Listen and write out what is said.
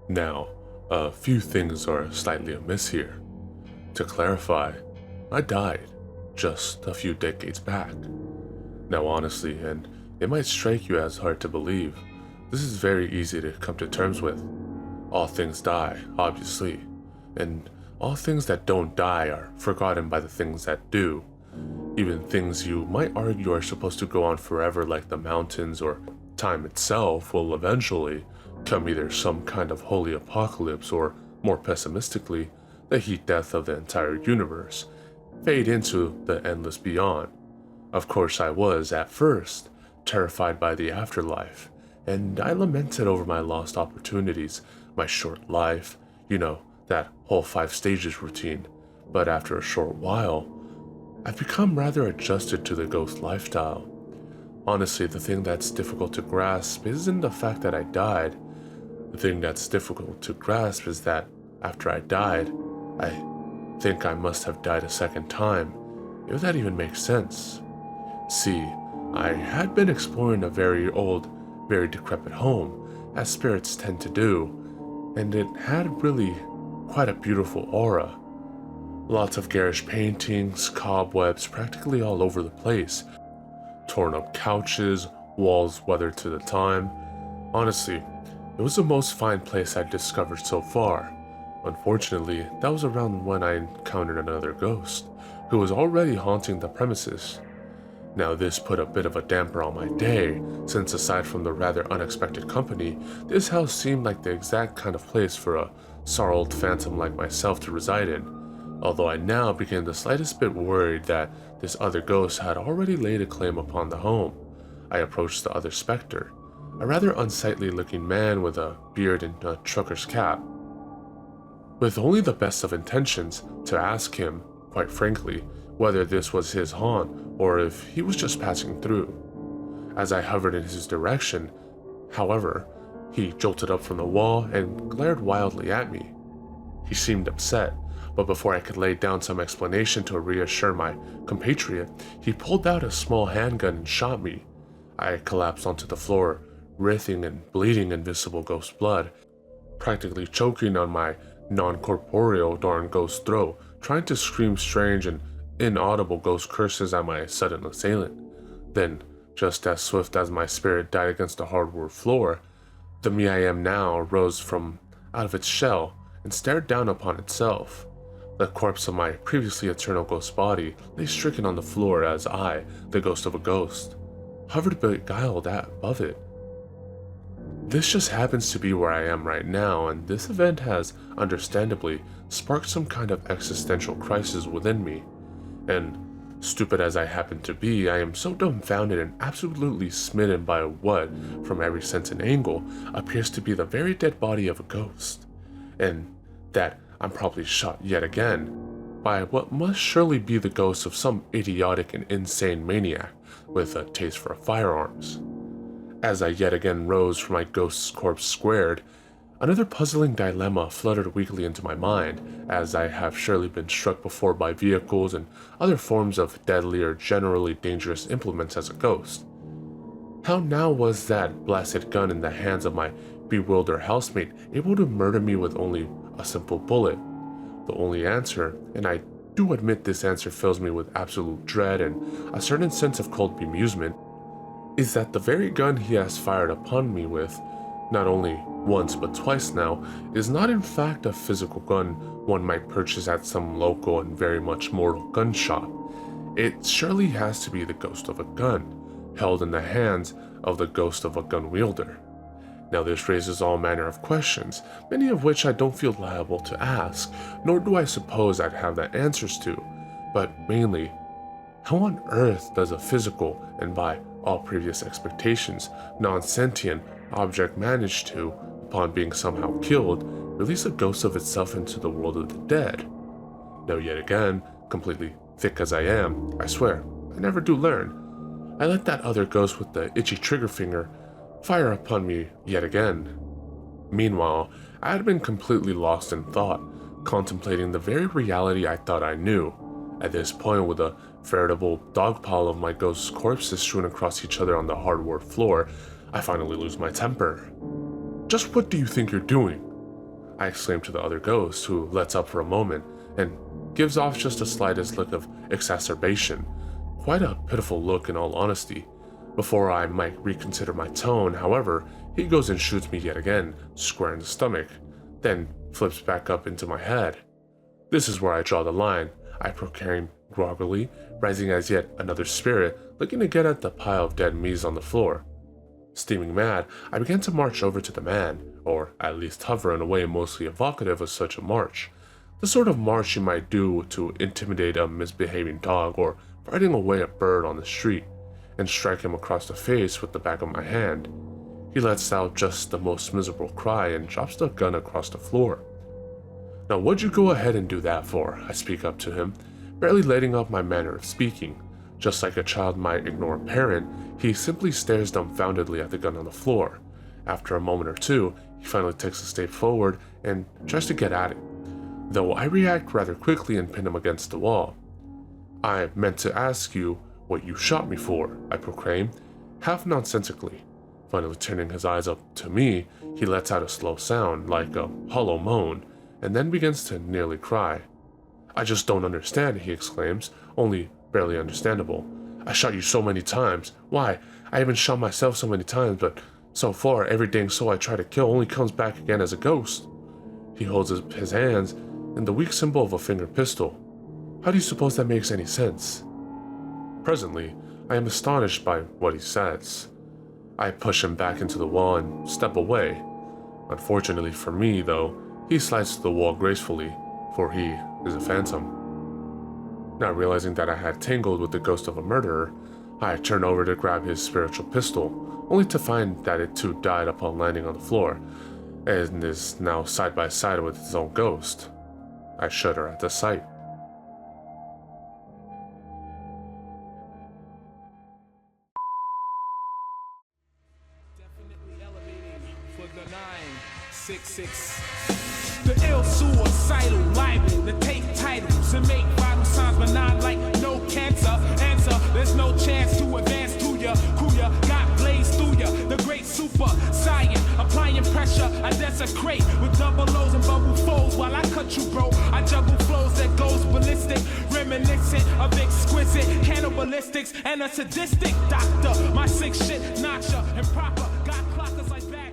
Now, a few things are slightly amiss here. To clarify, I died just a few decades back. Now, honestly, and it might strike you as hard to believe, this is very easy to come to terms with. All things die, obviously, and all things that don't die are forgotten by the things that do. Even things you might argue are supposed to go on forever, like the mountains or time itself, will eventually come either some kind of holy apocalypse or, more pessimistically, the heat death of the entire universe, fade into the endless beyond. Of course, I was, at first, terrified by the afterlife, and I lamented over my lost opportunities, my short life, that whole 5 stages routine. But after a short while, I've become rather adjusted to the ghost lifestyle. Honestly, the thing that's difficult to grasp isn't the fact that I died. The thing that's difficult to grasp is that after I died, I think I must have died a second time, if that even makes sense. See, I had been exploring a very old, very decrepit home, as spirits tend to do, and it had really quite a beautiful aura. Lots of garish paintings, cobwebs practically all over the place, torn up couches, walls weathered to the time. Honestly, it was the most fine place I'd discovered so far. Unfortunately, that was around when I encountered another ghost, who was already haunting the premises. Now this put a bit of a damper on my day, since aside from the rather unexpected company, this house seemed like the exact kind of place for a sorrowed phantom like myself to reside in, although I now became the slightest bit worried that this other ghost had already laid a claim upon the home. I approached the other specter, a rather unsightly looking man with a beard and a trucker's cap. With only the best of intentions to ask him, quite frankly, whether this was his haunt or if he was just passing through. As I hovered in his direction, however, he jolted up from the wall and glared wildly at me. He seemed upset, but before I could lay down some explanation to reassure my compatriot, he pulled out a small handgun and shot me. I collapsed onto the floor, writhing and bleeding invisible ghost blood, practically choking on my non-corporeal darn ghost throat, trying to scream strange and inaudible ghost curses at my sudden assailant. Then, just as swift as my spirit died against the hardwood floor, the me I am now rose from out of its shell and stared down upon itself. The corpse of my previously eternal ghost body lay stricken on the floor as I, the ghost of a ghost, hovered beguiled above it. This just happens to be where I am right now, and this event has, understandably, sparked some kind of existential crisis within me. And, stupid as I happen to be, I am so dumbfounded and absolutely smitten by what, from every sense and angle, appears to be the very dead body of a ghost. And that I'm probably shot yet again by what must surely be the ghost of some idiotic and insane maniac with a taste for firearms. As I yet again rose from my ghost's corpse squared, another puzzling dilemma fluttered weakly into my mind, as I have surely been struck before by vehicles and other forms of deadly or generally dangerous implements as a ghost. How now was that blasted gun in the hands of my bewildered housemate able to murder me with only a simple bullet? The only answer, and I do admit this answer fills me with absolute dread and a certain sense of cold bemusement, is that the very gun he has fired upon me with, not only once but twice now, is not in fact a physical gun one might purchase at some local and very much mortal gun shop. It surely has to be the ghost of a gun, held in the hands of the ghost of a gun wielder. Now this raises all manner of questions, many of which I don't feel liable to ask, nor do I suppose I'd have the answers to, but mainly, how on earth does a physical, and by all previous expectations, non-sentient object manage to, upon being somehow killed, release a ghost of itself into the world of the dead? Now yet again, completely thick as I am, I swear, I never do learn. I let that other ghost with the itchy trigger finger fire upon me yet again. Meanwhile, I had been completely lost in thought, contemplating the very reality I thought I knew. At this point, with a veritable dog pile of my ghost's corpses strewn across each other on the hardwood floor, I finally lose my temper. Just what do you think you're doing? I exclaim to the other ghost, who lets up for a moment and gives off just the slightest look of exacerbation. Quite a pitiful look, in all honesty. Before I might reconsider my tone, however, he goes and shoots me yet again, square in the stomach, then flips back up into my head. This is where I draw the line, I proclaim groggily, rising as yet another spirit, looking to get at the pile of dead me's on the floor. Steaming mad, I began to march over to the man, or at least hover in a way mostly evocative of such a march. The sort of march you might do to intimidate a misbehaving dog or fighting away a bird on the street, and strike him across the face with the back of my hand. He lets out just the most miserable cry and drops the gun across the floor. Now what'd you go ahead and do that for? I speak up to him, barely letting up my manner of speaking. Just like a child might ignore a parent, he simply stares dumbfoundedly at the gun on the floor. After a moment or two, he finally takes a step forward and tries to get at it, though I react rather quickly and pin him against the wall. I meant to ask you what you shot me for, I proclaim, half nonsensically. Finally turning his eyes up to me, he lets out a slow sound, like a hollow moan, and then begins to nearly cry. I just don't understand, he exclaims, only barely understandable. I shot you so many times. Why, I even shot myself so many times, but so far every dang soul I try to kill only comes back again as a ghost. He holds his hands in the weak symbol of a finger pistol. How do you suppose that makes any sense? Presently, I am astonished by what he says. I push him back into the wall and step away. Unfortunately for me, though, he slides to the wall gracefully, for he is a phantom. Not realizing that I had tangled with the ghost of a murderer, I turn over to grab his spiritual pistol, only to find that it too died upon landing on the floor, and is now side by side with its own ghost. I shudder at the sight. Definitely elevating for the 966. The ill suicidal liable to take titles and make vital signs, but not like no cancer. Answer, there's no chance to advance to ya. Kuya got blazed through ya. The great super science, applying pressure. I desecrate with double O's and bubble folds while I cut you, bro. I juggle flows that goes ballistic, reminiscent of exquisite cannibalistics and a sadistic doctor. My sick shit knocks ya improper. Got clockers like that.